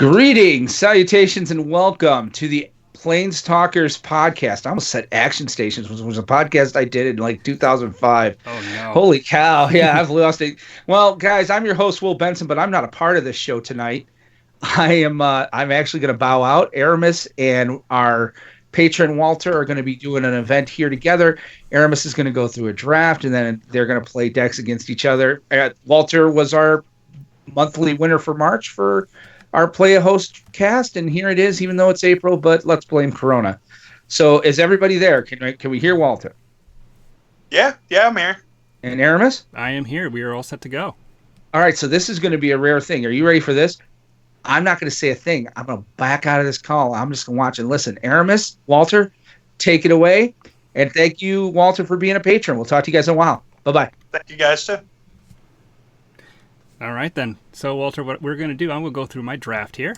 Greetings, salutations, and welcome to the Plains Talkers podcast. I almost said Action Stations, which was a podcast I did in like 2005. Oh no. Holy cow. Yeah, I've lost it. Well, guys, I'm your host, Will Benson, but I'm not a part of this show tonight. I'm actually going to bow out. Aramis and our patron Walter are going to be doing an event here together. Aramis is going to go through a draft, and then they're going to play decks against each other. Walter was our monthly winner for March for our play a host cast, and here it is, even though it's April, but let's blame Corona. So is everybody there? Can we hear Walter? Yeah, I'm here. And Aramis? I am here. We are all set to go. All right, so this is going to be a rare thing. Are you ready for this? I'm not going to say a thing. I'm going to back out of this call. I'm just going to watch and listen. Aramis, Walter, take it away. And thank you, Walter, for being a patron. We'll talk to you guys in a while. Bye-bye. Thank you guys, too. All right, then. So, Walter, what we're going to do, I'm going to go through my draft here.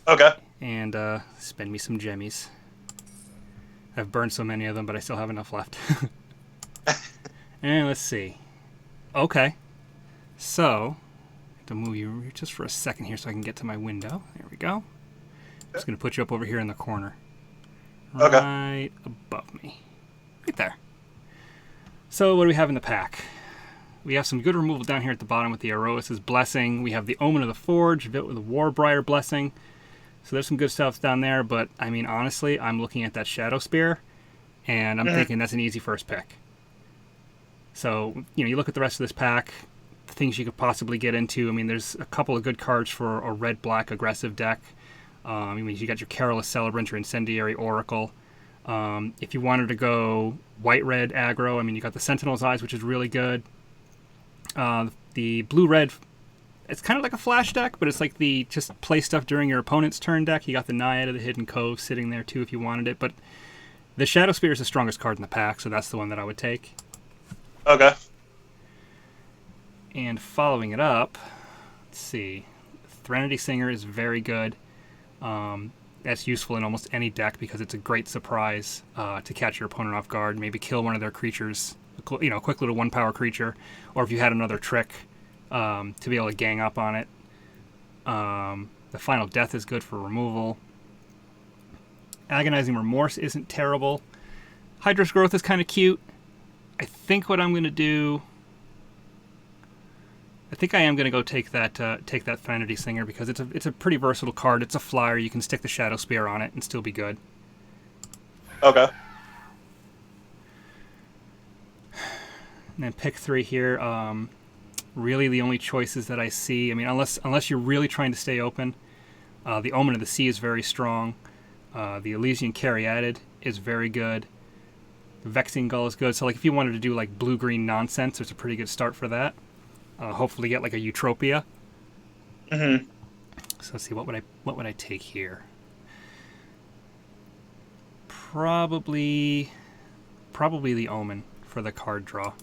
Okay. And spend me some gemmies. I've burned so many of them, but I still have enough left. And let's see. Okay. So, I have to move you just for a second here so I can get to my window. There we go. I'm just going to put you up over here in the corner. Okay. Right above me. Right there. So, what do we have in the pack? We have some good removal down here at the bottom with the Erois' Blessing. We have the Omen of the Forge, Vit with the Warbriar Blessing. So there's some good stuff down there, but, I mean, honestly, I'm looking at that Shadow Spear, and I'm thinking that's an easy first pick. So, you look at the rest of this pack, the things you could possibly get into. I mean, there's a couple of good cards for a red-black aggressive deck. You got your Careless Celebrant, your Incendiary Oracle. If you wanted to go white-red aggro, I mean, you got the Sentinel's Eyes, which is really good. The blue-red, it's kind of like a flash deck, but it's like the just play stuff during your opponent's turn deck. You got the Naiad of the Hidden Cove sitting there too if you wanted it, but the Shadow Spear is the strongest card in the pack, so that's the one that I would take. Okay. And following it up, let's see, Threnody Singer is very good. That's useful in almost any deck because it's a great surprise to catch your opponent off guard, maybe kill one of their creatures. A quick little 1-power creature, or if you had another trick to be able to gang up on it. The Final Death is good for removal. Agonizing Remorse isn't terrible. Hydra's Growth is kind of cute. I think what I'm going to do, I think I am going to go take that Threnody Singer because it's a pretty versatile card. It's a flyer. You can stick the Shadow Spear on it and still be good. Okay. And then pick 3 here. Really, the only choices that I see, I mean, unless you're really trying to stay open, the Omen of the Sea is very strong. The Elysian Caryatid is very good. The Vexing Gull is good. So, like, if you wanted to do like blue-green nonsense, there's a pretty good start for that. Hopefully, get like a Eutropia. Mm-hmm. So let's see, what would I take here? Probably the Omen for the card draw.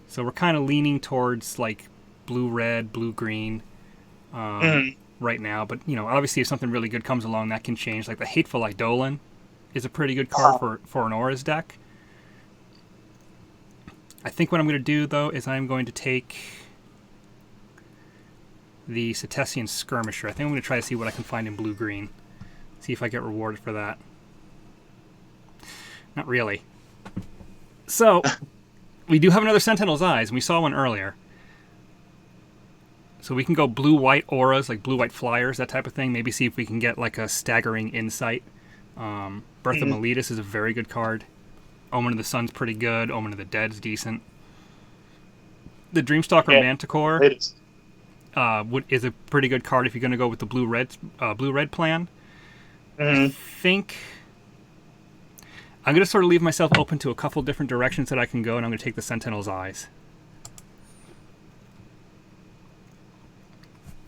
So we're kind of leaning towards like blue-red, blue-green right now. But, obviously if something really good comes along, that can change. Like the Hateful Eidolon is a pretty good card for an Aura's deck. I think what I'm going to do, though, is I'm going to take the Cetacean Skirmisher. I think I'm going to try to see what I can find in blue-green. See if I get rewarded for that. Not really. So... we do have another Sentinel's Eyes, and we saw one earlier. So we can go blue-white auras, like blue-white flyers, that type of thing. Maybe see if we can get like a staggering insight. Birth of Meletus is a very good card. Omen of the Sun's pretty good. Omen of the Dead's decent. The Dreamstalker Manticore is a pretty good card if you're going to go with the blue-red plan. I think... I'm going to sort of leave myself open to a couple different directions that I can go, and I'm going to take the Sentinel's Eyes.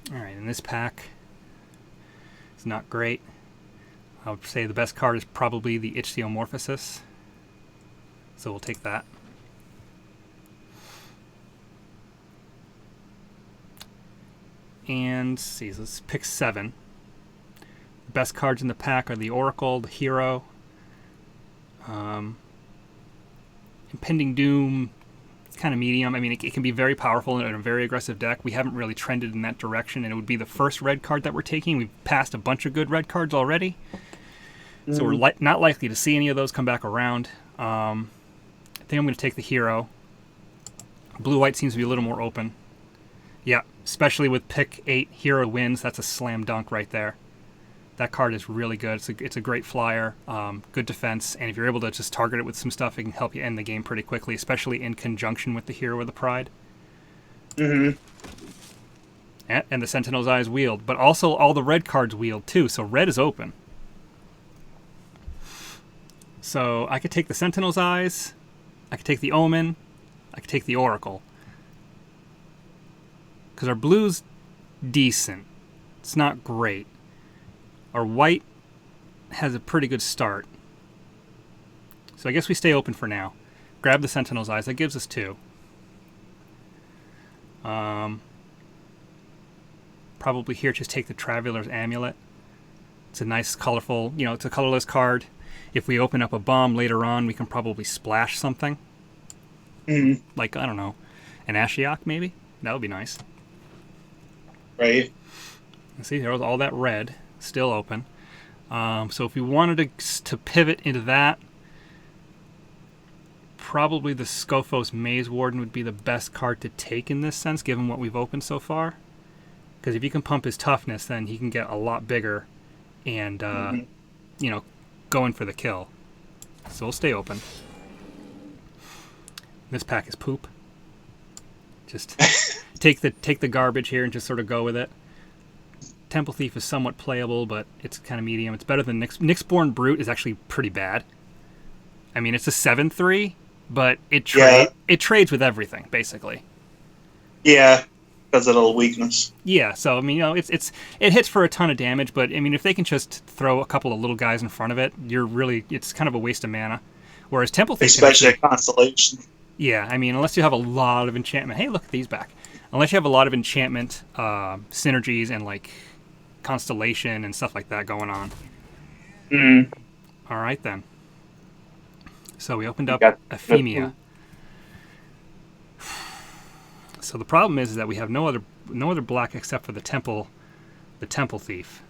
Alright, in this pack, it's not great. I would say the best card is probably the Ichthyomorphosis. So we'll take that. And let's pick 7. The best cards in the pack are the Oracle, the Hero, Impending Doom. kind of medium. I mean, it can be very powerful in a very aggressive deck. We haven't really trended in that direction, and it would be the first red card that we're taking. We've passed a bunch of good red cards already, so we're not likely to see any of those come back around. I think I'm going to take the hero. Blue-white seems to be a little more open. Yeah, especially with pick 8, hero wins. That's a slam dunk right there. That card is really good. It's a great flyer, good defense, and if you're able to just target it with some stuff, it can help you end the game pretty quickly, especially in conjunction with the Hero of the Pride. Mm-hmm. And the Sentinel's Eye is wheeled, but also all the red cards wheeled too, so red is open. So I could take the Sentinel's Eyes, I could take the Omen, I could take the Oracle. Because our blue's decent. It's not great. Our white has a pretty good start. So I guess we stay open for now. Grab the Sentinel's Eyes. That gives us 2. Probably here just take the Traveler's Amulet. It's a nice, colorful, it's a colorless card. If we open up a bomb later on, we can probably splash something. Mm-hmm. Like, I don't know, an Ashiok maybe? That would be nice. Right. See, there's all that red. Still open. So if we wanted to pivot into that, probably the Scophos Maze Warden would be the best card to take in this sense, given what we've opened so far. Because if you can pump his toughness, then he can get a lot bigger and, go in for the kill. So we'll stay open. This pack is poop. Just take the garbage here and just sort of go with it. Temple Thief is somewhat playable, but it's kind of medium. It's better than Nyxborn Brute is actually pretty bad. I mean, it's a 7/3, but it trades with everything, basically. Yeah, because of a little weakness. Yeah, so I mean, it hits for a ton of damage, but I mean, if they can just throw a couple of little guys in front of it, it's kind of a waste of mana. Whereas Temple Thief, especially a Constellation. Yeah, I mean, unless you have a lot of enchantment. Hey, look at these back. Unless you have a lot of enchantment synergies and like Constellation and stuff like that going on. Mm. All right then. So we opened up Ephemia. So the problem is that we have no other black except for the Temple Thief.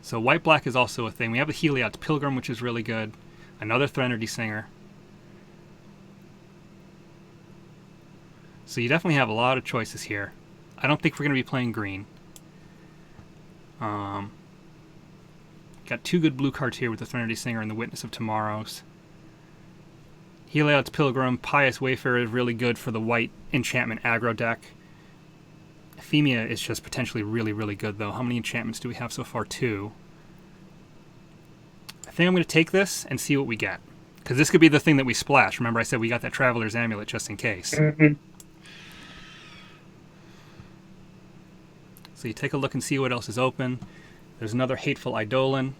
So white black is also a thing. We have the Heliod's Pilgrim, which is really good. Another Threnody Singer. So you definitely have a lot of choices here. I don't think we're going to be playing green. Got 2 good blue cards here with the Threnody Singer and the Witness of Tomorrows. Heliod's Pilgrim, Pious Wayfarer is really good for the white enchantment aggro deck. Ephemia is just potentially really, really good, though. How many enchantments do we have so far? 2. I think I'm going to take this and see what we get. Because this could be the thing that we splash. Remember I said we got that Traveler's Amulet just in case. Mm-hmm. So you take a look and see what else is open. There's another Hateful Eidolon.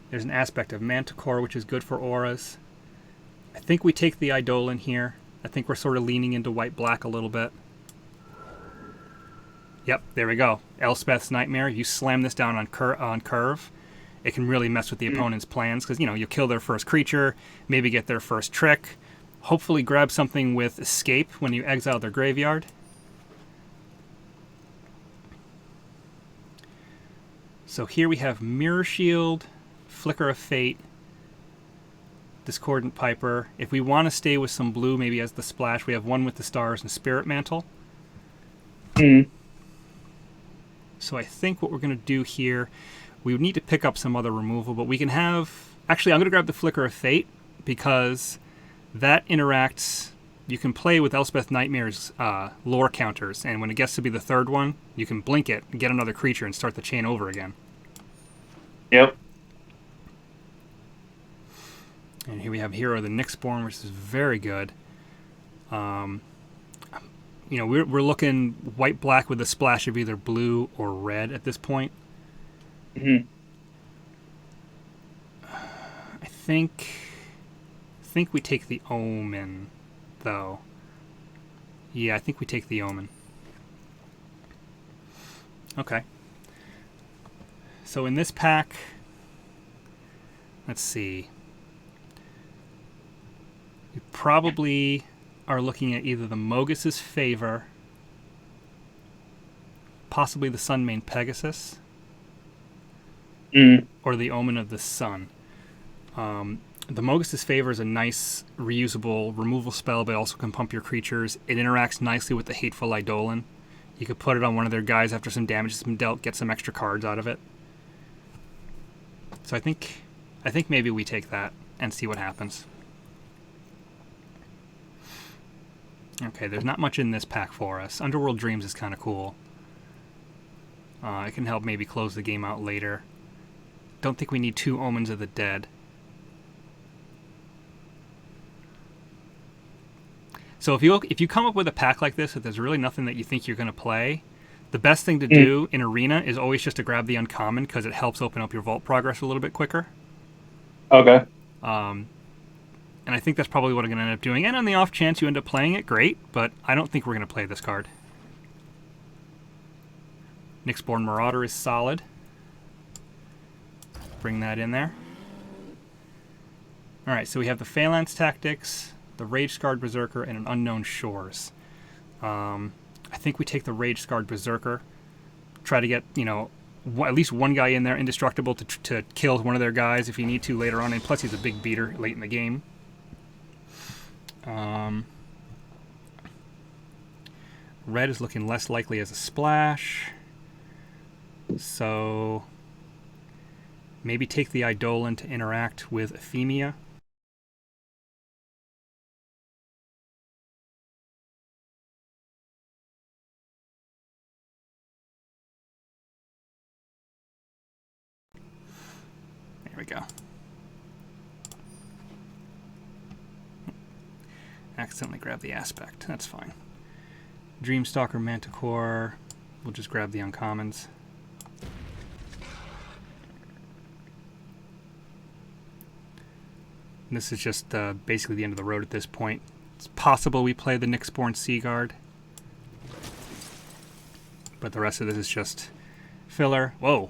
There's an aspect of Manticore, which is good for auras. I think we take the Eidolon here. I think we're sort of leaning into white-black a little bit. Yep, there we go. Elspeth's Nightmare. If you slam this down on curve, it can really mess with the opponent's plans because, you'll kill their first creature, maybe get their first trick, hopefully grab something with Escape when you exile their graveyard. So here we have Mirror Shield, Flicker of Fate, Discordant Piper. If we want to stay with some blue, maybe as the splash, we have One with the Stars and Spirit Mantle. So I think what we're going to do here, we would need to pick up some other removal, but we can have... Actually, I'm going to grab the Flicker of Fate because that interacts... You can play with Elspeth Nightmare's lore counters, and when it gets to be the third one, you can blink it, get another creature, and start the chain over again. Yep. And here we have Hero of the Nyxborn, which is very good. We're looking white-black with a splash of either blue or red at this point. Mm-hmm. I think we take the Omen, though. Yeah, I think we take the Omen. Okay. So in this pack, let's see. We probably are looking at either the Mogus's Favor, possibly the Sunmane Pegasus, or the Omen of the Sun. The Mogus's Favor is a nice, reusable removal spell, but also can pump your creatures. It interacts nicely with the Hateful Eidolon. You could put it on one of their guys after some damage has been dealt, get some extra cards out of it. So I think maybe we take that and see what happens. Okay, there's not much in this pack for us. Underworld Dreams is kind of cool. It can help maybe close the game out later. Don't think we need 2 Omens of the Dead. So if you come up with a pack like this, if there's really nothing that you think you're going to play, the best thing to do in Arena is always just to grab the uncommon, because it helps open up your vault progress a little bit quicker. Okay. And I think that's probably what I'm going to end up doing. And on the off chance you end up playing it, great, but I don't think we're going to play this card. Nyxborn Marauder is solid. Bring that in there. Alright, so we have the Phalanx Tactics, the Rage-Scarred Berserker, and an Unknown Shores. I think we take the Rage-Scarred Berserker. Try to get, at least one guy in there indestructible to kill one of their guys if you need to later on. And plus he's a big beater late in the game. Red is looking less likely as a splash. So maybe take the Eidolon to interact with Ephemia. There we go. Accidentally grab the Aspect. That's fine. Dreamstalker, Manticore. We'll just grab the uncommons. And this is just basically the end of the road at this point. It's possible we play the Nyxborn Seaguard, but the rest of this is just filler. Whoa!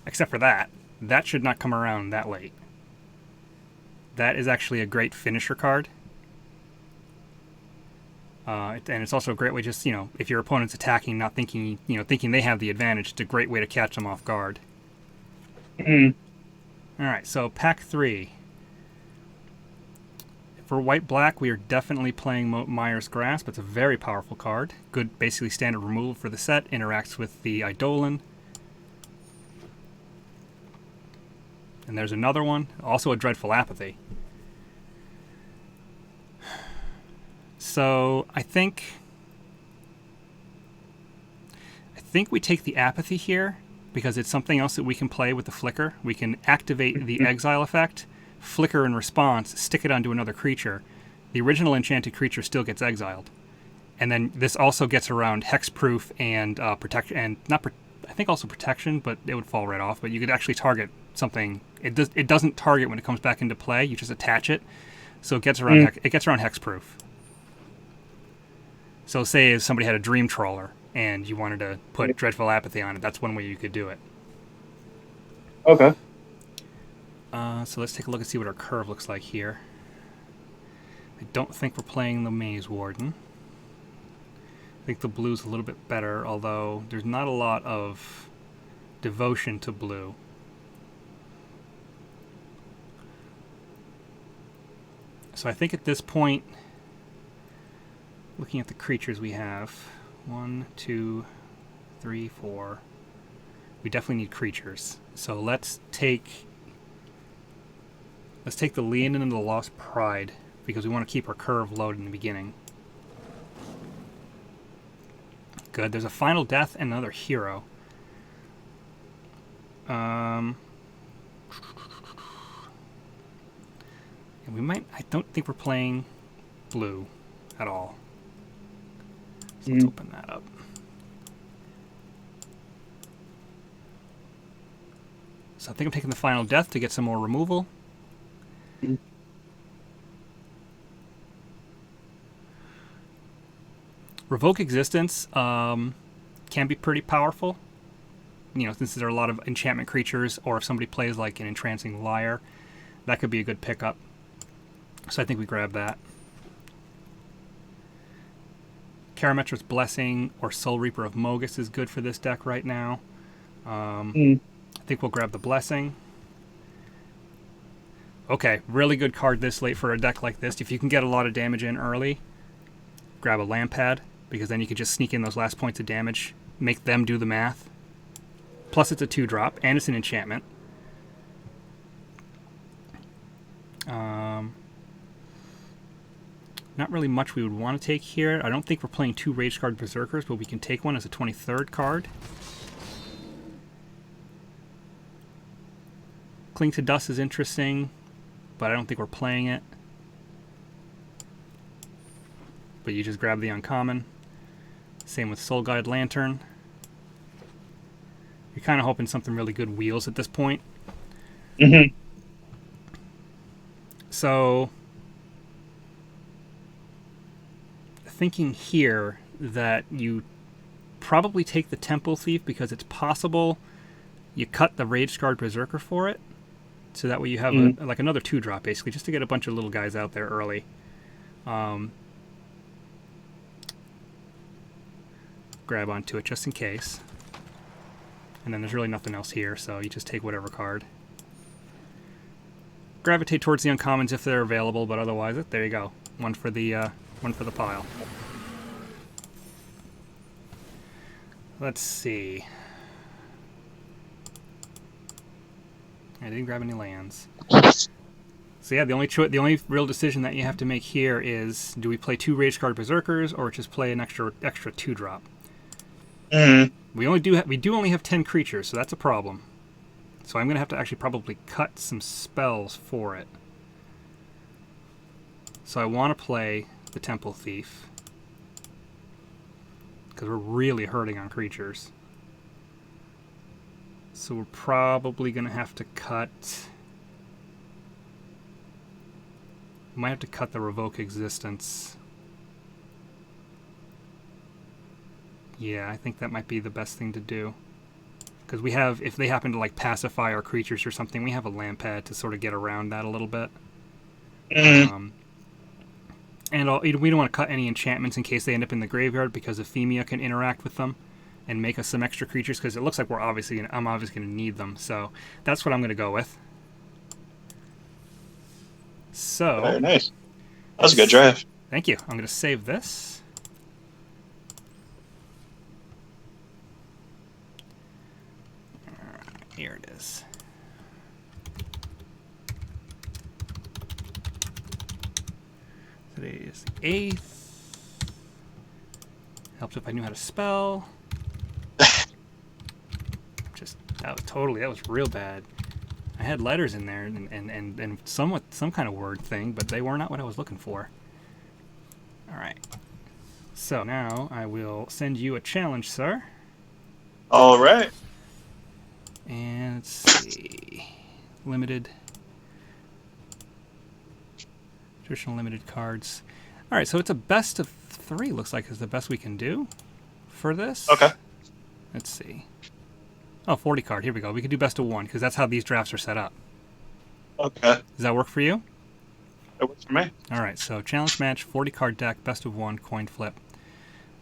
Except for that. That should not come around that late. That is actually a great finisher card. And it's also a great way, just, if your opponent's attacking, not thinking, thinking they have the advantage, it's a great way to catch them off guard. Alright, so pack 3. For white-black, we are definitely playing Mire's Grasp. It's a very powerful card. Good, basically standard removal for the set. Interacts with the Eidolon. And there's another one, also a Dreadful Apathy. So I think we take the Apathy here because it's something else that we can play with the Flicker. We can activate the Exile effect, flicker in response, stick it onto another creature. The original enchanted creature still gets exiled. And then this also gets around hexproof and protection, and I think also protection, but it would fall right off. But you could actually target something. It doesn't target when it comes back into play. You just attach it, so it gets around hexproof. So say if somebody had a Dream Trawler and you wanted to put Dreadful Apathy on it, that's one way you could do it. Okay. So let's take a look and see what our curve looks like here. I don't think we're playing the Maze Warden. I think the blue's a little bit better, although there's not a lot of devotion to blue. So I think at this point, looking at the creatures we have, 1, 2, 3, 4, we definitely need creatures. So let's take the Leonin and the Lost Pride, because we want to keep our curve low in the beginning. Good. There's a Final Death and another hero. And we might... I don't think we're playing blue at all. So let's open that up. So I think I'm taking the Final Death to get some more removal. Revoke Existence can be pretty powerful. Since there are a lot of enchantment creatures, or if somebody plays like an Entrancing Liar. That could be a good pickup. So I think we grab that. Karametra's Blessing or Soul Reaper of Mogus is good for this deck right now. I think we'll grab the Blessing. Okay, really good card this late for a deck like this. If you can get a lot of damage in early, grab a Lampad, because then you can just sneak in those last points of damage, make them do the math. Plus it's a 2-drop, and it's an enchantment. Not really much we would want to take here. I don't think we're playing 2 Rage Guard Berserkers, but we can take one as a 23rd card. Cling to Dust is interesting, but I don't think we're playing it. But you just grab the uncommon. Same with Soul Guide Lantern. You're kind of hoping something really good wheels at this point. Mm-hmm. So, thinking here that you probably take the Temple Thief because it's possible you cut the Rage Guard Berserker for it. So that way you have like another 2-drop, basically, just to get a bunch of little guys out there early. Grab onto it just in case. And then there's really nothing else here, so you just take whatever card. Gravitate towards the uncommons if they're available, but otherwise, there you go. One for the pile. Let's see. I didn't grab any lands. So yeah, the only real decision that you have to make here is: do we play 2 Rage Guard Berserkers or just play an extra 2-drop? We do only have 10 creatures, so that's a problem. So I'm gonna have to actually probably cut some spells for it. So I want to play the Temple Thief because we're really hurting on creatures. So we're probably going to have to cut... Might have to cut the Revoke Existence. Yeah, I think that might be the best thing to do. Because we have, if they happen to like pacify our creatures or something, we have a Lampad to sort of get around that a little bit. And we don't want to cut any enchantments in case they end up in the graveyard, because Ephemia can interact with them and make us some extra creatures, because it looks like I'm obviously going to need them. So that's what I'm going to go with. So very nice. That was a good draft. Thank you. I'm going to save this. Here it is. Today is the 8th. Helps if I knew how to spell. That was real bad. I had letters in there and some kind of word thing, but they were not what I was looking for. Alright. So now I will send you a challenge, sir. Alright. And let's see. Limited. Traditional limited cards. Alright, so it's a best of 3, looks like is the best we can do for this. Okay. Let's see. Oh, 40 card. Here we go. We can do best of 1 because that's how these drafts are set up. Okay. Does that work for you? It works for me. All right. So challenge match, 40 card deck, best of 1, coin flip.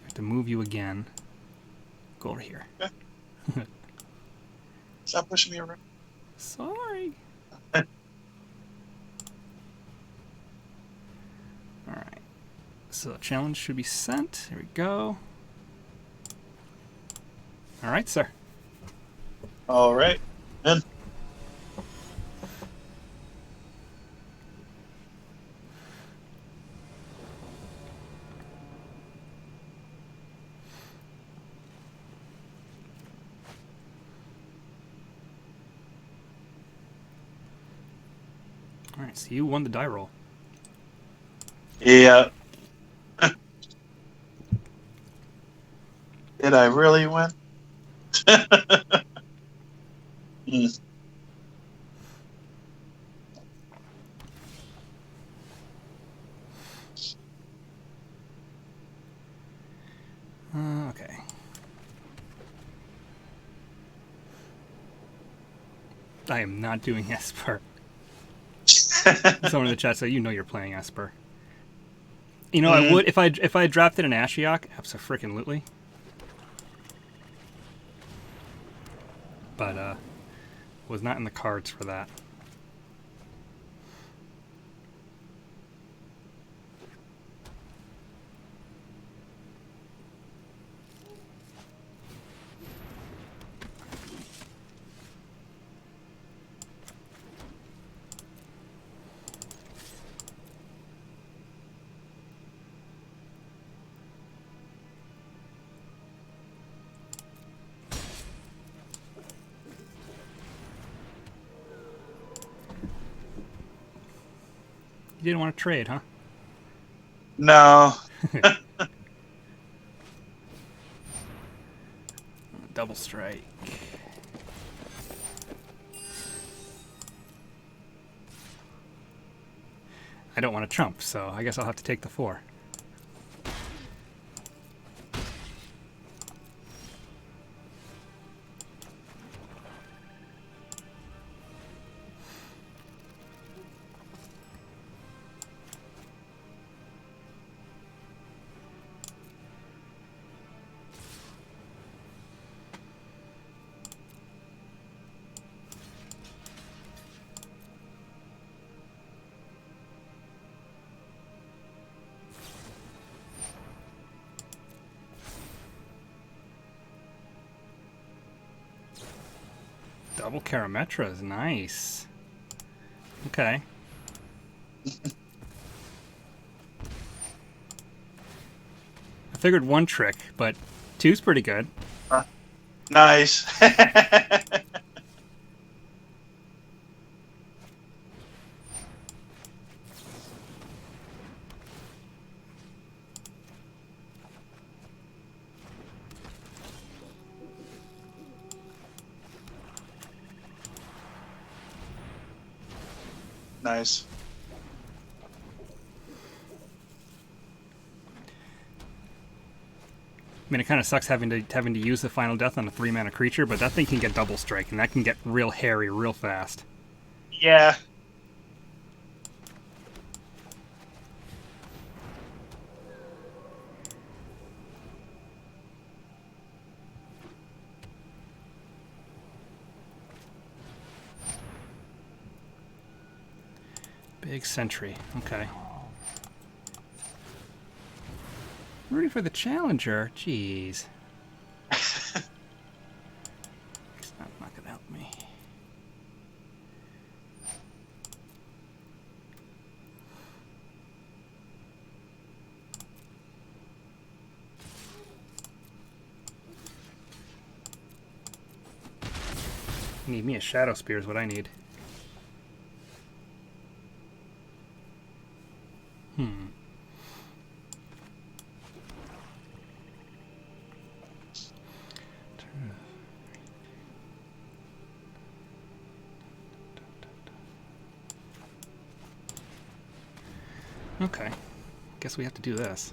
I have to move you again. Go over here. Okay. Stop pushing me around. Sorry. All right. So challenge should be sent. Here we go. All right, sir. All right. Then. All right, so you won the die roll. Yeah. Did I really win? Okay. I am not doing Esper. Someone in the chat said, "You know you're playing Esper." You know, I would if I drafted an Ashiok, abso-freaking-lutely. But was not in the cards for that. You didn't want to trade, huh? No. Double strike. I don't want to trump, so I guess I'll have to take the 4. Double Karametra is nice. Okay. I figured 1 trick, but 2's pretty good. Nice. Nice. I mean, it kind of sucks having to use the final death on a 3-mana creature, but that thing can get double strike, and that can get real hairy real fast. Yeah. Big sentry. Okay. Rooting for the challenger? Jeez. It's not gonna help me. Need me a Shadow Spear is what I need. Okay. Guess we have to do this.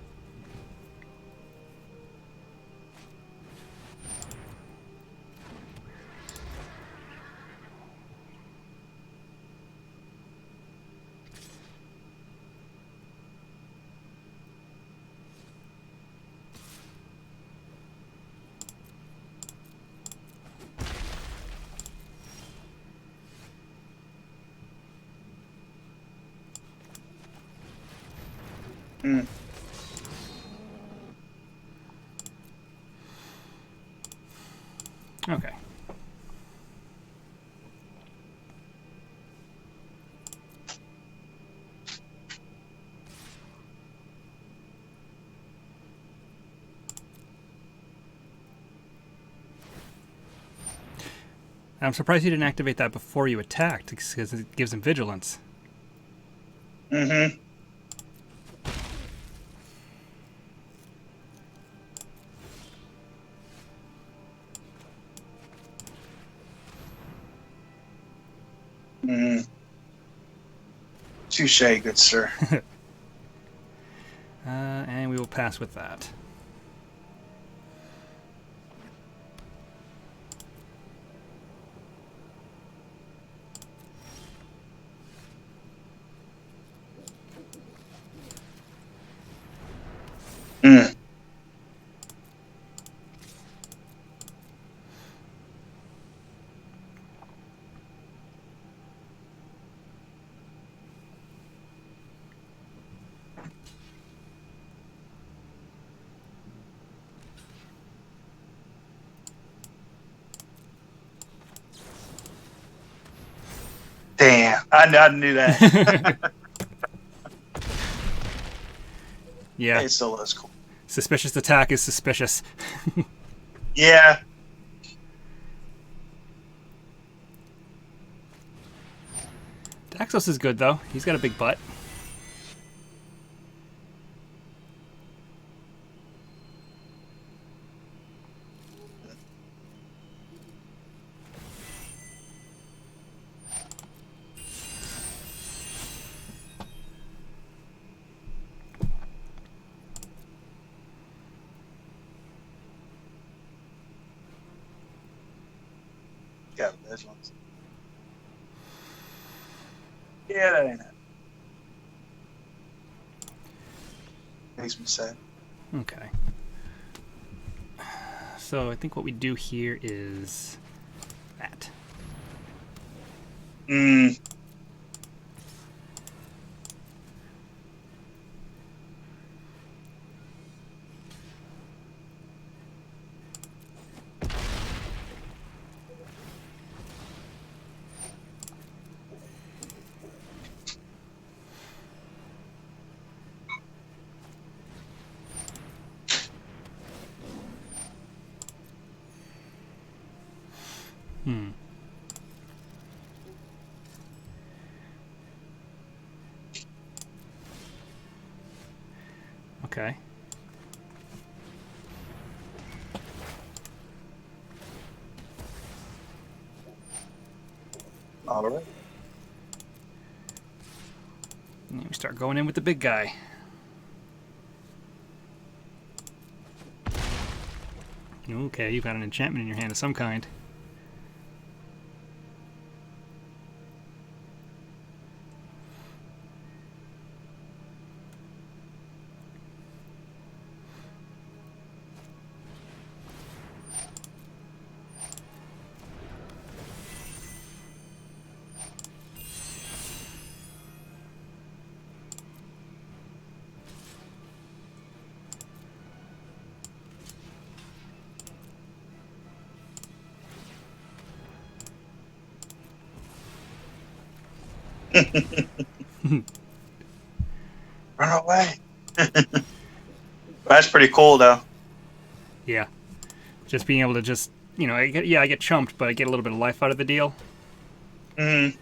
Okay. I'm surprised you didn't activate that before you attacked, because it gives him vigilance. Mm-hmm. Touche, good sir. And we will pass with that. I knew that. Yeah. It still looks cool. Suspicious attack is suspicious. Yeah. Daxos is good, though. He's got a big butt. Got those ones. Yeah, that ain't it. Makes me sad. Okay. So I think what we do here is that. Mm. Okay. All right. And then we start going in with the big guy. Okay, you've got an enchantment in your hand of some kind. Run away. That's pretty cool, though. Yeah. Just being able to just, I get chumped, but I get a little bit of life out of the deal. Mm.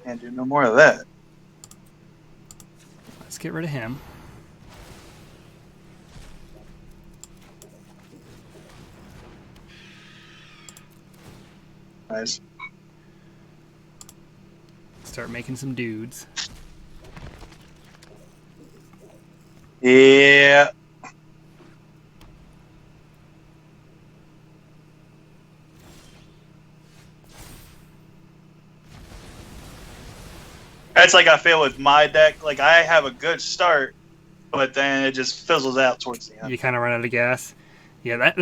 Can't do no more of that. Let's get rid of him. Nice. Start making some dudes. Yeah. That's like I feel with my deck. Like I have a good start, but then it just fizzles out towards the end. You kind of run out of gas. Yeah,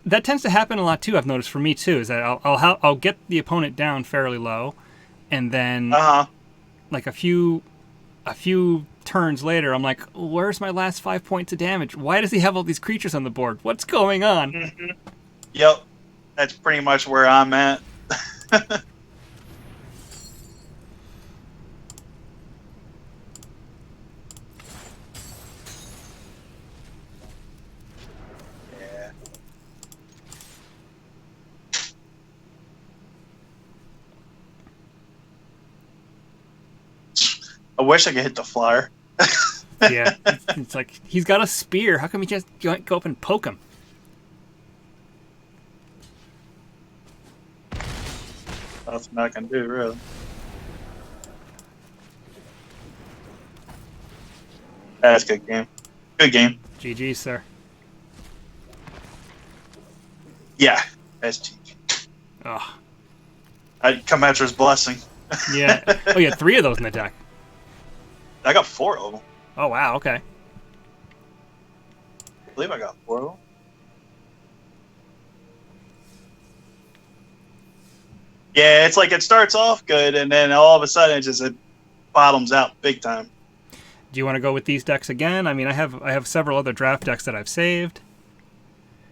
that tends to happen a lot too. I've noticed for me too. Is that I'll get the opponent down fairly low, and then like a few turns later, I'm like, where's my last 5 points of damage? Why does he have all these creatures on the board? What's going on? Mm-hmm. Yep, that's pretty much where I'm at. Yeah. I wish I could hit the flyer. Yeah, it's like he's got a spear. How come he just go up and poke him? Nothing I can do, really. That's a good game. Good game. GG, sir. Yeah, that's GG. Oh. I'd come after his blessing. Yeah. Oh, you had 3 of those in the deck. I got 4 of them. Oh, wow. Okay. I believe I got 4 of them. Yeah, it's like it starts off good, and then all of a sudden it bottoms out big time. Do you want to go with these decks again? I mean, I have several other draft decks that I've saved.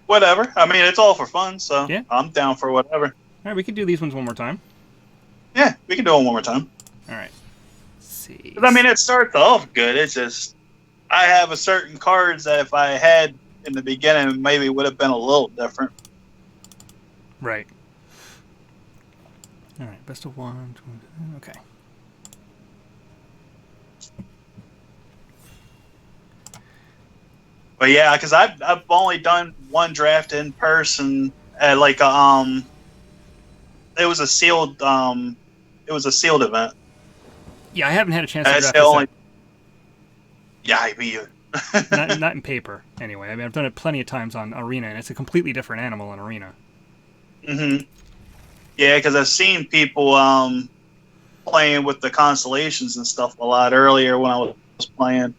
Whatever. I mean, it's all for fun, so Yeah. I'm down for whatever. All right, we could do these ones one more time. Yeah, we can do it one more time. All right. Let's see. I mean, it starts off good. It's just I have a certain cards that if I had in the beginning, maybe would have been a little different. Right. All right. Best of one. Okay. But yeah, because I've only done one draft in person at like it was a sealed event. Yeah, I haven't had a chance to That's draft the this only. out. Yeah, I mean, Not in paper, anyway. I mean, I've done it plenty of times on Arena, and it's a completely different animal in Arena. Yeah, because I've seen people playing with the constellations and stuff a lot earlier when I was playing.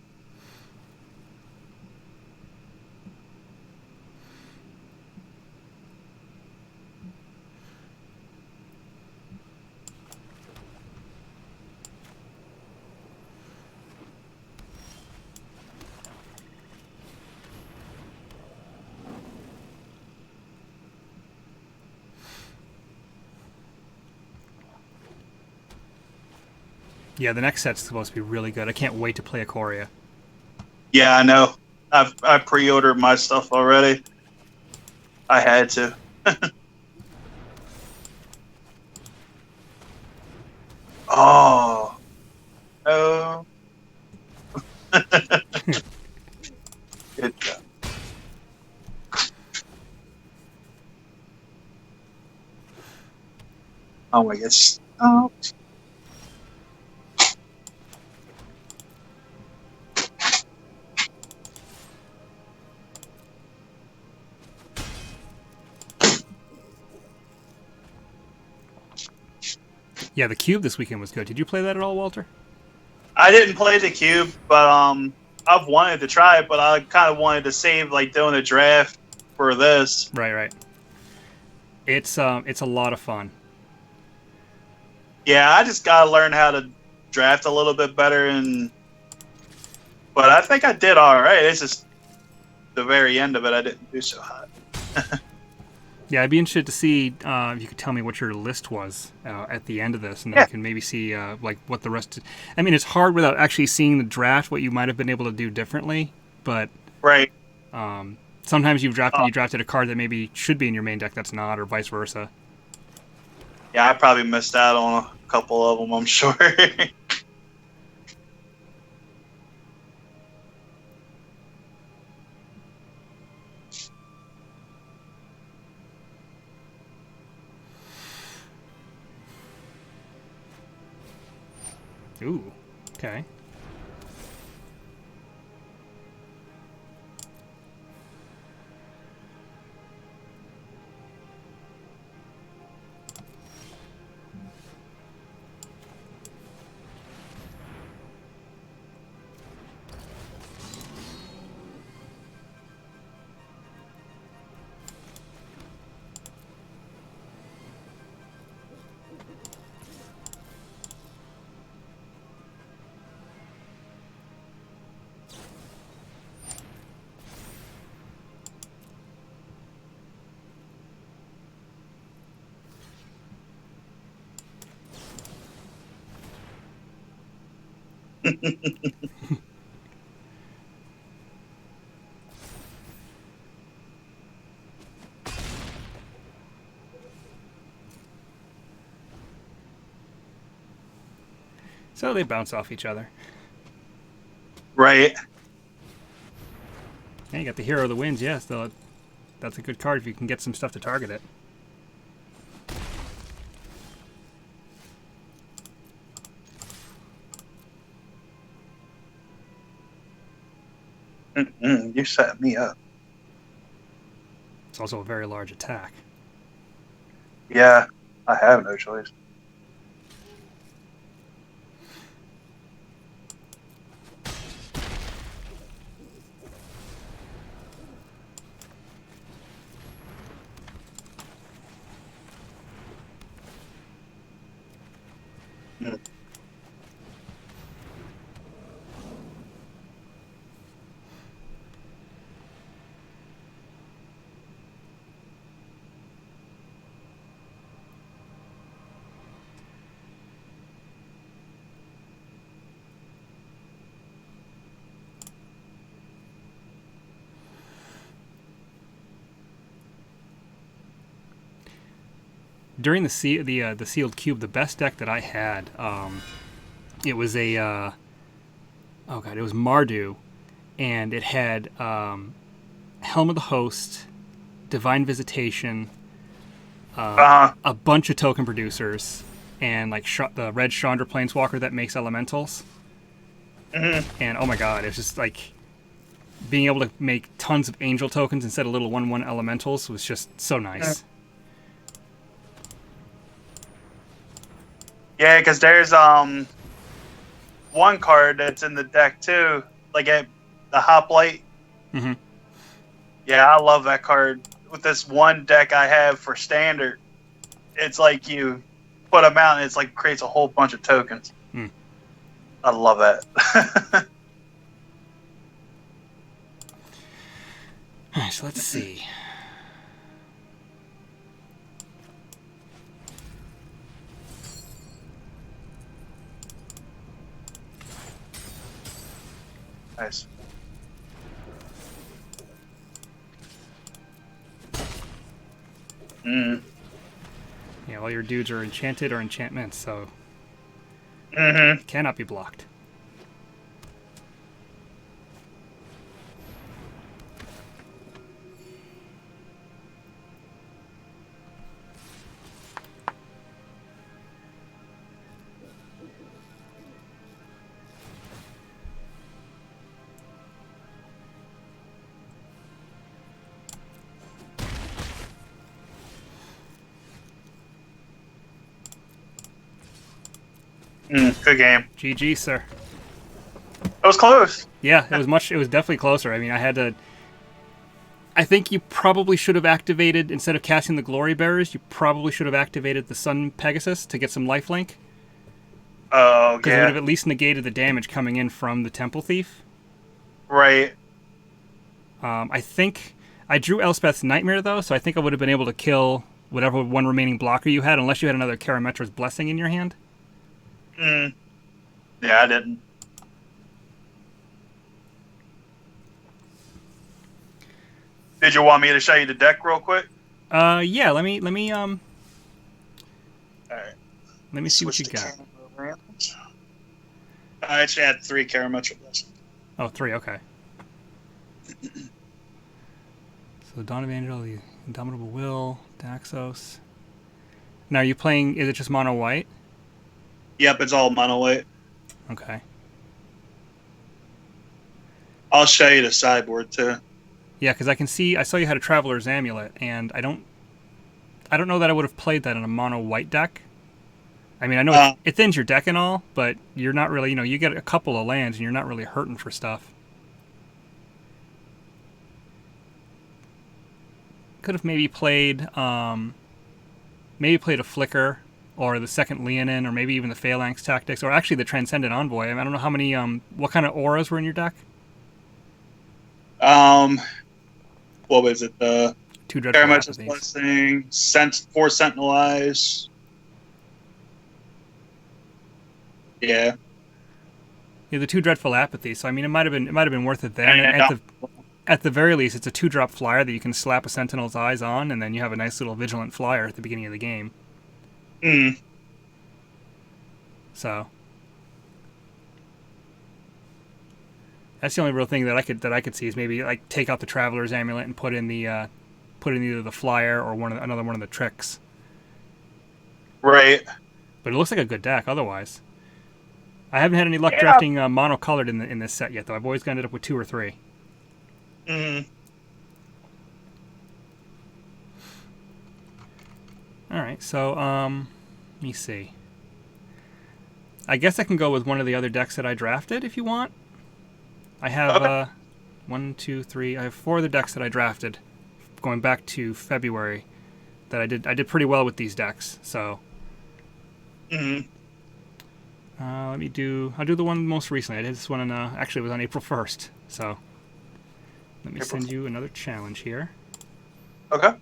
Yeah, the next set's supposed to be really good. I can't wait to play Ikoria. Yeah, I know. I pre-ordered my stuff already. I had to. Oh. Oh. Good job. Oh my gosh. Oh. Yeah, the cube this weekend was good. Did you play that at all, Walter? I didn't play the cube, but I've wanted to try it, but I kind of wanted to save like doing a draft for this. Right. It's a lot of fun. Yeah, I just gotta learn how to draft a little bit better, but I think I did all right. It's just the very end of it, I didn't do so hot. Yeah, I'd be interested to see if you could tell me what your list was at the end of this, and then I can maybe see like what the rest. I mean, it's hard without actually seeing the draft what you might have been able to do differently, but right. Sometimes you drafted a card that maybe should be in your main deck that's not, or vice versa. Yeah, I probably missed out on a couple of them, I'm sure. Ooh, okay. So they bounce off each other. Right. Yeah, you got the Hero of the Winds, yes. That's a good card if you can get some stuff to target it. You set me up. It's also a very large attack. Yeah, I have no choice. during the sealed cube, the best deck that I had, it was a it was Mardu, and it had Helm of the Host, Divine Visitation, a bunch of token producers, and like the red Chandra Planeswalker that makes elementals. And oh my god, it's just like being able to make tons of angel tokens instead of little 1/1 elementals was just so nice. Yeah, because there's one card that's in the deck too, like at the Hoplite. Mm-hmm. Yeah, I love that card. With this one deck I have for standard, it's like you put them out and it's like creates a whole bunch of tokens. I love that. Alright, so let's see. Nice. Yeah, all your dudes are enchanted or enchantments, so cannot be blocked. Good game. GG, sir. It was close. Yeah, it was definitely closer. I mean, I think you probably should have activated, instead of casting the Glory Bearers, you probably should have activated the Sun Pegasus to get some lifelink. Oh, Because it would have at least negated the damage coming in from the Temple Thief. Right. I think I drew Elspeth's Nightmare, though, so I think I would have been able to kill whatever one remaining blocker you had, unless you had another Karametra's Blessing in your hand. Yeah, I didn't. Did you want me to show you the deck real quick? Yeah, let me All right. let me see what you got. I actually had 3 Karametra Blessings. Oh, 3, okay. So Dawn of Angel, the Indomitable Will, Daxos. Now, are you playing, is it just mono white? Yep, it's all mono white. Okay. I'll show you the sideboard too. Yeah, because I saw you had a Traveler's Amulet, and I don't know that I would have played that in a mono white deck. I mean, I know it thins your deck and all, but you're not really, you get a couple of lands and you're not really hurting for stuff. Could have maybe played a Flicker, or the second Leonin, or maybe even the Phalanx Tactics, or actually the Transcendent Envoy. I mean, I don't know how many, what kind of auras were in your deck? What was it? The 2 Dreadful Karametra's Apathies. Blessing, 4 Sentinel Eyes. Yeah. Yeah, the 2 Dreadful Apathies. So I mean, it might have been worth it there. And at the very least, it's a 2-drop flyer that you can slap a Sentinel's Eyes on, and then you have a nice little Vigilant Flyer at the beginning of the game. So that's the only real thing that I could see is maybe like take out the Traveler's Amulet and put in either the flyer or another one of the tricks. Right. But it looks like a good deck otherwise. I haven't had any luck drafting mono-colored in this set yet, though. I've always ended up with 2 or 3. Alright, so, let me see. I guess I can go with one of the other decks that I drafted, if you want. I have, 1, 2, 3, I have 4 other decks that I drafted, going back to February, that I did pretty well with these decks, so... I'll do the one most recently. I did this one actually it was on April 1st, so... Let me send you another challenge here. Okay.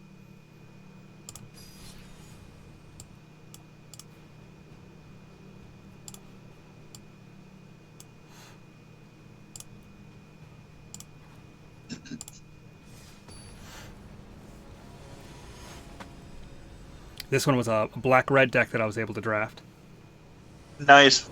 This one was a black-red deck that I was able to draft. Nice.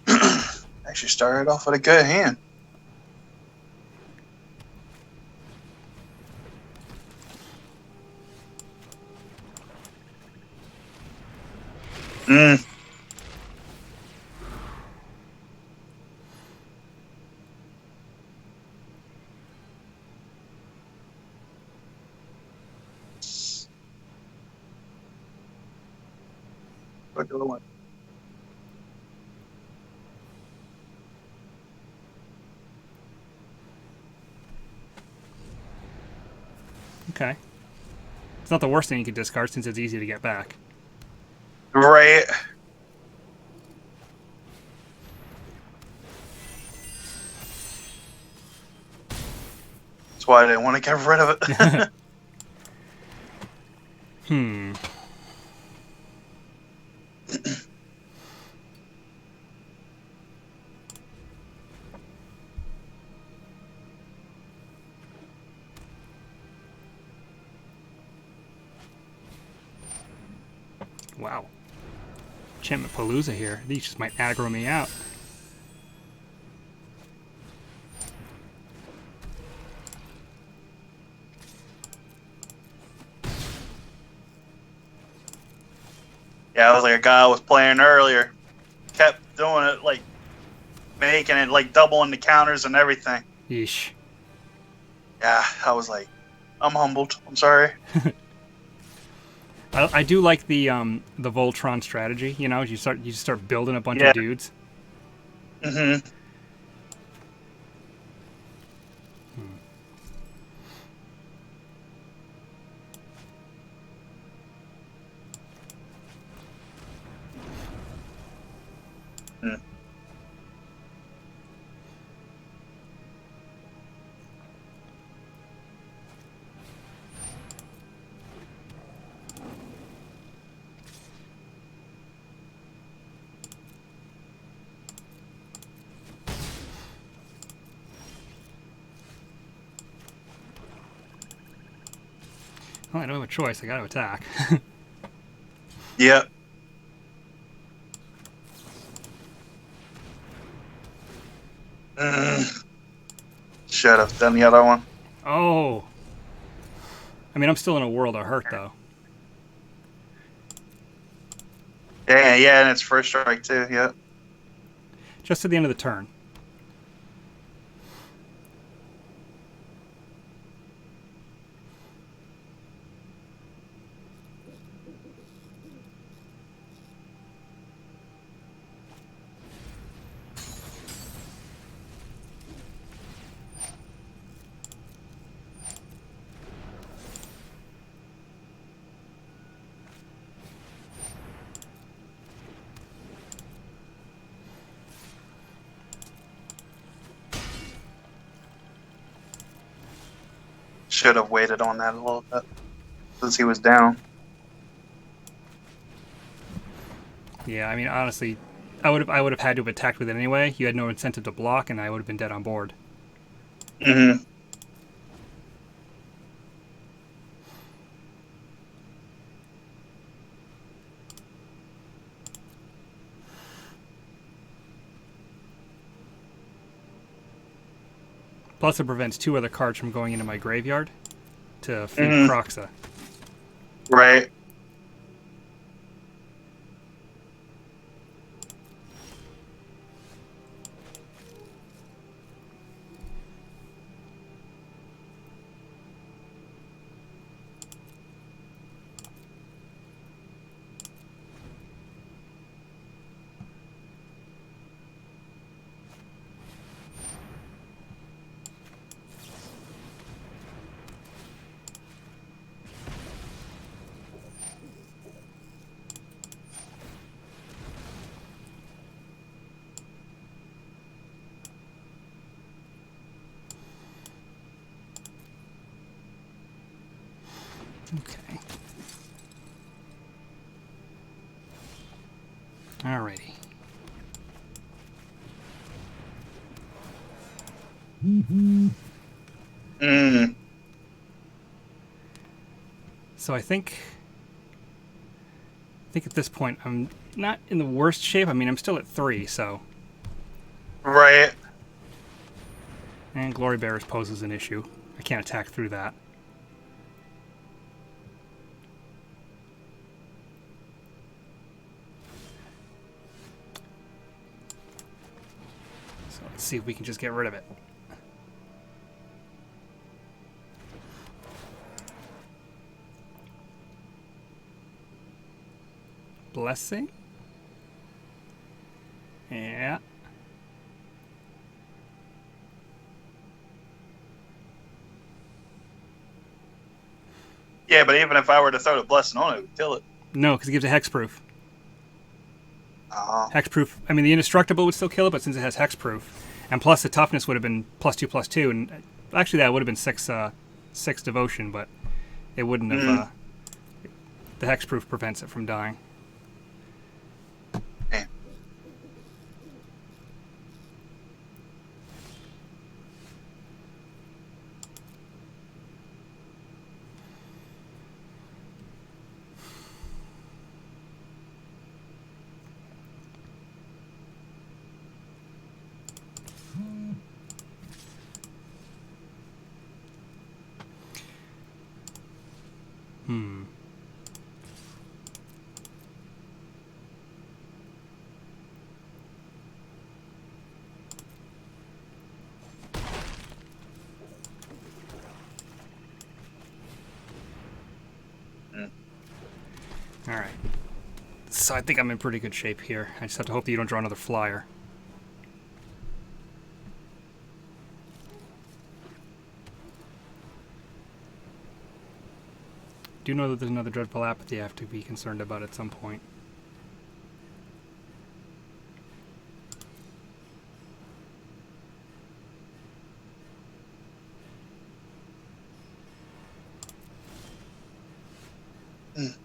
Actually started off with a good hand. Mm. What do I want? Okay. It's not the worst thing you could discard since it's easy to get back. Right. That's why I didn't want to get rid of it. Hmm. Wow. Enchantment Palooza here. These just might aggro me out. Yeah, I was like a guy I was playing earlier. Kept doing it, like making it, like doubling the counters and everything. Yeesh. Yeah, I was like, I'm humbled. I'm sorry. I do like the Voltron strategy. You know, you start building a bunch Yeah. of dudes. Mm-hmm. Mm. Well, I don't have a choice. I got to attack. Yep. Should have done the other one. Oh. I mean, I'm still in a world of hurt though. Yeah, and it's first strike too. Yep. Just to the end of the turn. Should have waited on that a little bit since he was down. Yeah, I mean, honestly, I would have had to have attacked with it anyway. You had no incentive to block, and I would have been dead on board. Mm-hmm. Plus, it prevents 2 other cards from going into my graveyard to feed Mhm. Croxa. Right. Okay. Alrighty. Mm. So I think at this point I'm not in the worst shape. I mean, I'm still at 3, so. Right. And Glory Bearers poses an issue. I can't attack through that. So let's see if we can just get rid of it. Blessing? Yeah. Yeah, but even if I were to throw the blessing on it, it would kill it. No, because it gives a hexproof. Uh-huh. Hexproof. I mean, the indestructible would still kill it, but since it has hexproof, and plus the toughness would have been +2/+2, and actually that would have been 6 devotion, but it wouldn't have. Mm. The hexproof prevents it from dying. Damn. Hmm. Mm. All right. So I think I'm in pretty good shape here. I just have to hope that you don't draw another flyer. Do know that there's another dreadful apathy I have to be concerned about at some point. Mm.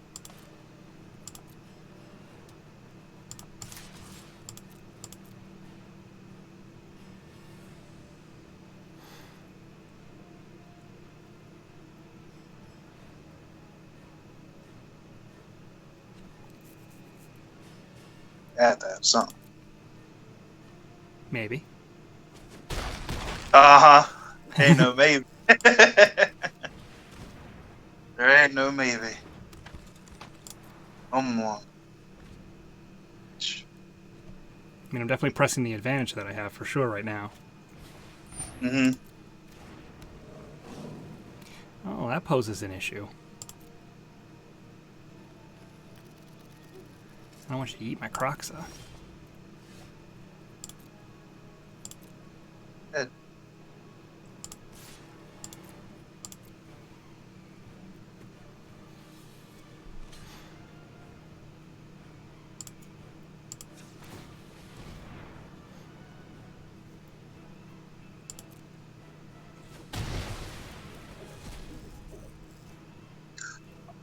Had to have something. Maybe. Uh-huh. Ain't no maybe. There ain't no maybe. Come on. I mean, I'm definitely pressing the advantage that I have for sure right now. Mm-hmm. Oh, that poses an issue. I don't want you to eat my Croxa. Good.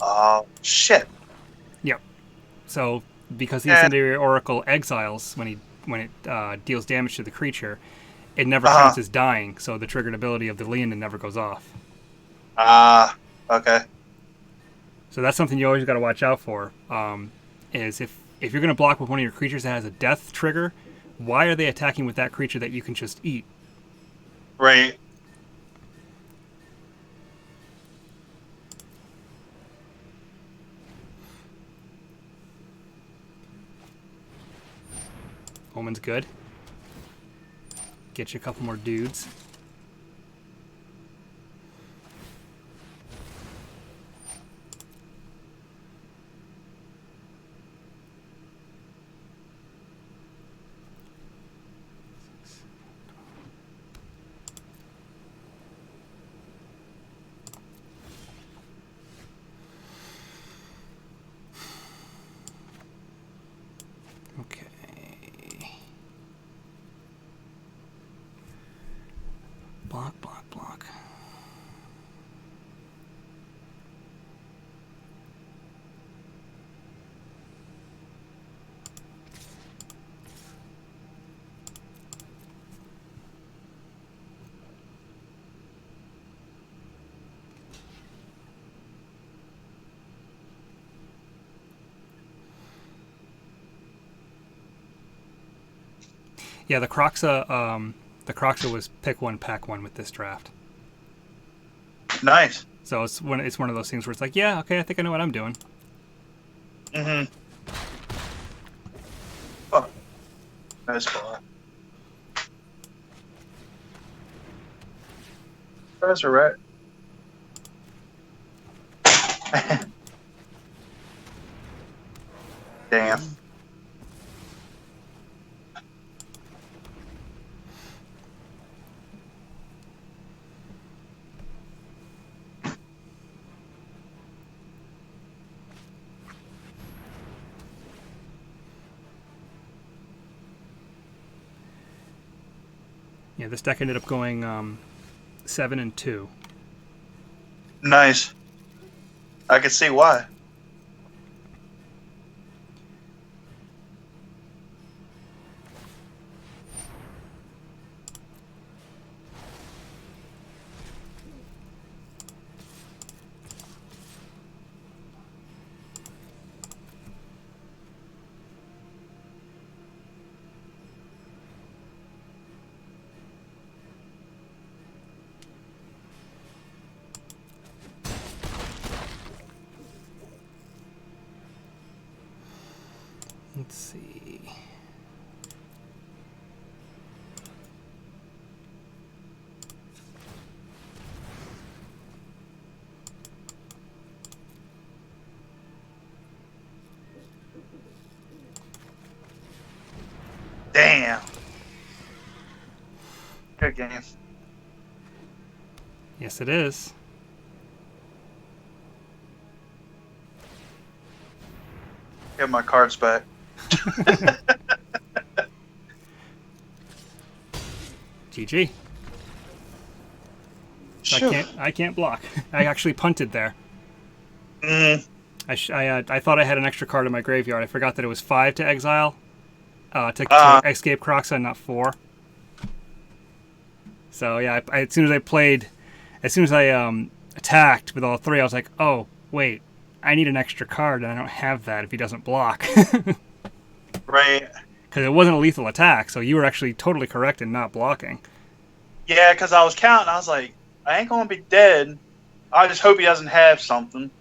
Oh, shit. Yep. So, because the Yeah. Incendiary Oracle exiles when it deals damage to the creature, it never Uh-huh. counts as dying, so the triggered ability of the Leonin never goes off. Ah, okay. So that's something you always got to watch out for. Is if you're going to block with one of your creatures that has a death trigger, why are they attacking with that creature that you can just eat? Right. Omen's good. Get you a couple more dudes. Okay. Block, block, block. Yeah, the Croxa was pick one, pack one with this draft. Nice. So it's one of those things where it's like, yeah, okay, I think I know what I'm doing. Mm-hmm. Oh, nice ball. That's all right. Damn. Yeah, this deck ended up going 7-2. Nice. I can see why. Let's see. Damn. Good game. Yes, it is. Get my cards back. GG. Shoot. I can't block. I actually punted there. Mm. I thought I had an extra card in my graveyard. I forgot that it was 5 to exile, to escape Croxa, not 4. So yeah, as soon as I attacked with all 3, I was like, oh wait, I need an extra card, and I don't have that if he doesn't block. Right. Because it wasn't a lethal attack, so you were actually totally correct in not blocking. Yeah, because I was counting. I was like, I ain't going to be dead. I just hope he doesn't have something.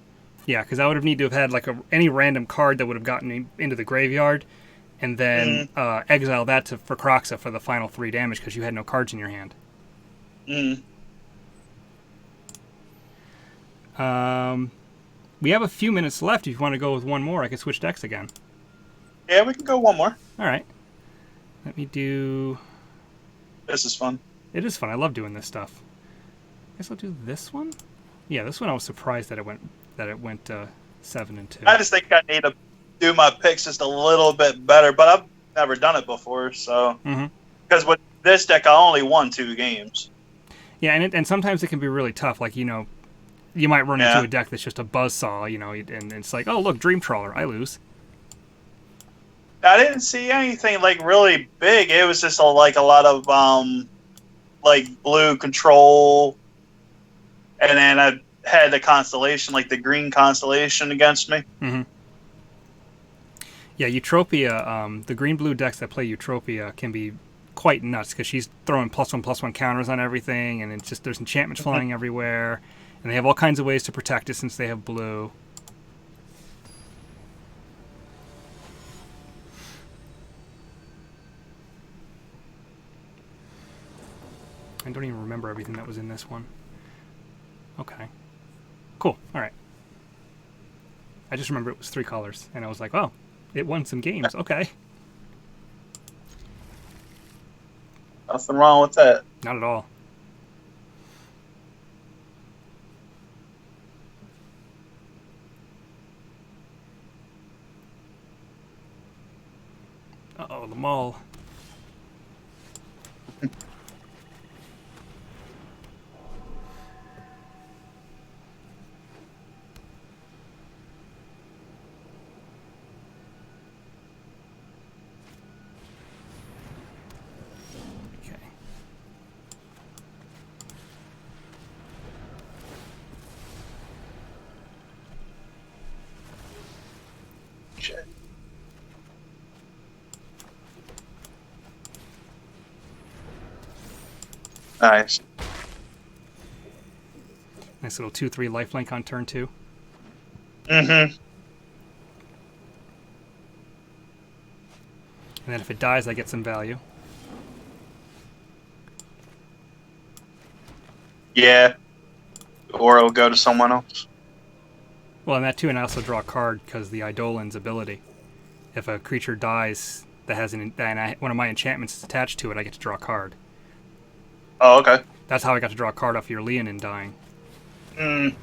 Yeah, because I would have needed to have had like any random card that would have gotten me into the graveyard, and then exile that for Croxa for the final 3 damage because you had no cards in your hand. We have a few minutes left. If you want to go with one more, I could switch decks again. Yeah, we can go one more. All right. Let me do... This is fun. It is fun. I love doing this stuff. I guess I'll do this one. Yeah, this one I was surprised that it went 7-2. I just think I need to do my picks just a little bit better, but I've never done it before, so... Because with this deck, I only won 2 games. Yeah, and sometimes it can be really tough. Like, you might run into a deck that's just a buzzsaw, and it's like, oh, look, Dream Trawler, I lose. I didn't see anything like really big. It was just a lot of like blue control, and then I had the constellation, like the green constellation, against me. Yeah, Eutropia. The green-blue decks that play Eutropia can be quite nuts because she's throwing +1/+1 counters on everything, and it's just there's enchantments flying everywhere, and they have all kinds of ways to protect it since they have blue. I don't even remember everything that was in this one. Okay. Cool. All right. I just remember it was 3 colors, and I was like, oh, it won some games. Okay. Nothing wrong with that. Not at all. Uh-oh, the mall. Nice. Nice little 2/3 lifelink on turn 2. Mm-hmm. And then if it dies, I get some value. Yeah. Or it'll go to someone else. Well, and that too, and I also draw a card because the Eidolon's ability. If a creature dies that has one of my enchantments is attached to it, I get to draw a card. Oh, okay. That's how I got to draw a card off your Leonin dying. Mm.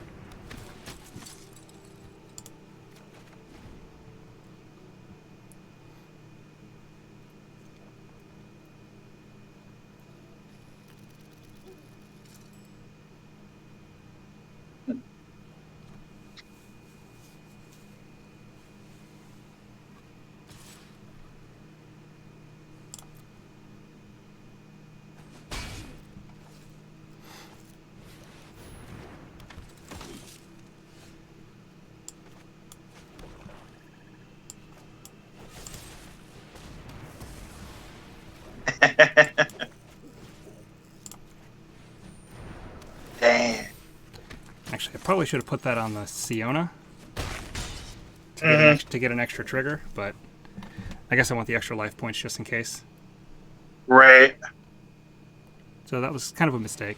Damn. Actually, I probably should have put that on the Siona to get an extra trigger, but I guess I want the extra life points just in case. Right. So that was kind of a mistake.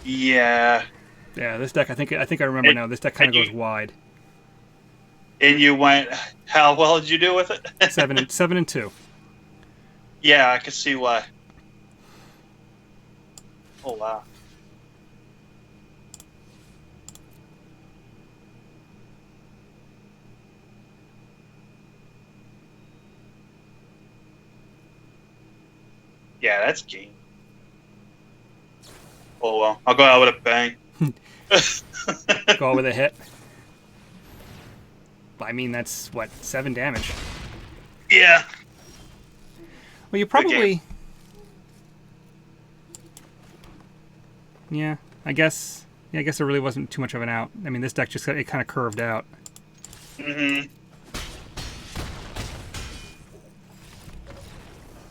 Yeah. Yeah, this deck, I think I remember now. This deck kind of goes wide. And you went, how well did you do with it? 7 and 2. Yeah, I can see why. Oh, wow. Yeah, that's game. Oh, well. I'll go out with a bang. Go out with a hit. I mean, that's, what, 7 damage? Yeah. Well, you probably... Yeah, I guess there really wasn't too much of an out. I mean, this deck just it kind of curved out. Mm-hmm.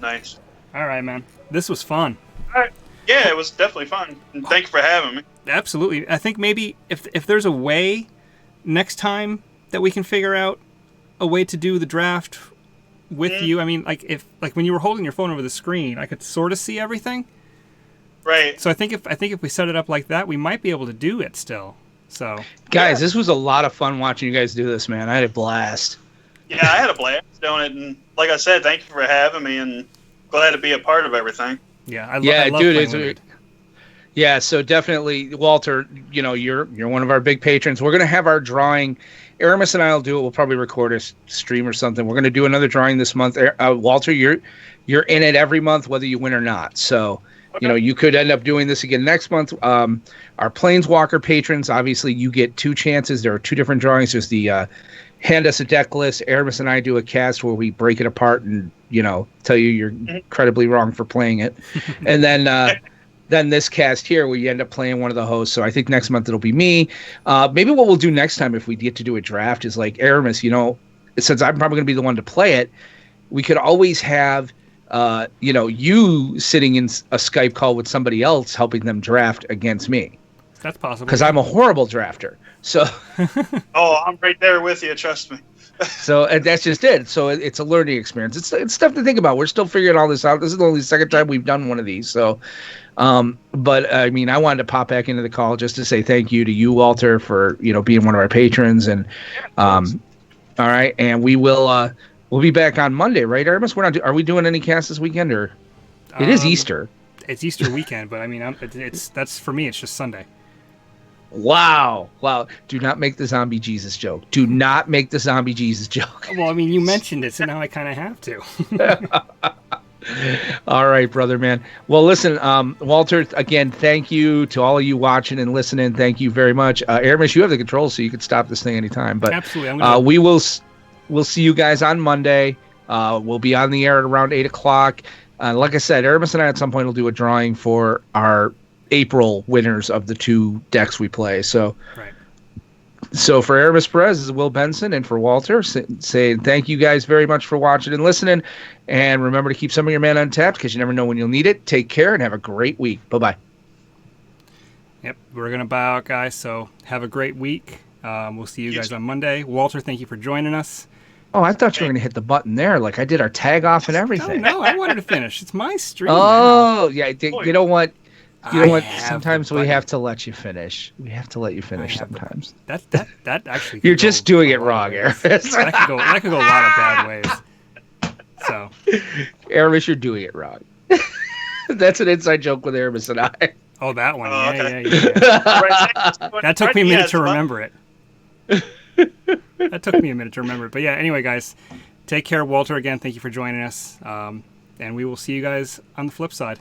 Nice. All right, man. This was fun. All right. Yeah, it was definitely fun. And thank you for having me. Absolutely. I think maybe if there's a way next time that we can figure out a way to do the draft with you. I mean, like when you were holding your phone over the screen, I could sort of see everything. Right. So I think if we set it up like that, we might be able to do it still. So guys, this was a lot of fun watching you guys do this, man. I had a blast. Yeah, I had a blast doing it, and like I said, thank you for having me, and glad to be a part of everything. Yeah, I love dude, playing Limited. Yeah, so definitely, Walter. You know, you're one of our big patrons. We're gonna have our drawing. Aramis and I will do it. We'll probably record a stream or something. We're gonna do another drawing this month. Walter, you're in it every month, whether you win or not. So. Okay. You know, you could end up doing this again next month. Our Planeswalker patrons, obviously, you get 2 chances. There are 2 different drawings. There's the hand us a deck list. Aramis and I do a cast where we break it apart and, you know, tell you you're incredibly wrong for playing it. And then this cast here where you end up playing one of the hosts. So I think next month it'll be me. Maybe what we'll do next time if we get to do a draft is like, Aramis, you know, since I'm probably going to be the one to play it, we could always have you know, you sitting in a Skype call with somebody else helping them draft against me. That's possible. Because I'm a horrible drafter. So. Oh, I'm right there with you. Trust me. So and that's just it. So it's a learning experience. It's stuff to think about. We're still figuring all this out. This is only the second time we've done one of these. So, but I mean, I wanted to pop back into the call just to say thank you to you, Walter, for being one of our patrons. And all right, and we will. We'll be back on Monday, right, Aramis? Are we doing any casts this weekend, or it is Easter? It's Easter weekend, but I mean, that's for me. It's just Sunday. Wow! Do not make the zombie Jesus joke. Do not make the zombie Jesus joke. Well, I mean, you mentioned it, so now I kind of have to. All right, brother, man. Well, listen, Walter, again, thank you to all of you watching and listening. Thank you very much. Aramis, you have the controls, so you can stop this thing anytime. But Absolutely. I'm gonna... we'll see you guys on Monday. We'll be on the air at around 8 o'clock. Like I said, Aramis and I at some point will do a drawing for our April winners of the 2 decks we play. So, Right. So for Aramis Perez, this is Will Benson, and for Walter, saying thank you guys very much for watching and listening. And remember to keep some of your mana untapped because you never know when you'll need it. Take care and have a great week. Bye-bye. Yep, we're going to bow out, guys, so have a great week. We'll see you guys on Monday. Walter, thank you for joining us. Oh, I thought you were going to hit the button there. Like I did our tag off and everything. No, I wanted to finish. It's my stream. Oh, yeah. You know what? Sometimes we button. have to let you finish. We have to let you finish sometimes. That actually. You're just doing it wrong, Aramis. That could go a lot of bad ways. So, Aramis, you're doing it wrong. That's an inside joke with Aramis and I. Oh, that one. Oh, Yeah. Right. That took me a minute to remember it. That took me a minute to remember it. But yeah, anyway, guys, take care. Walter, again, thank you for joining us. And we will see you guys on the flip side.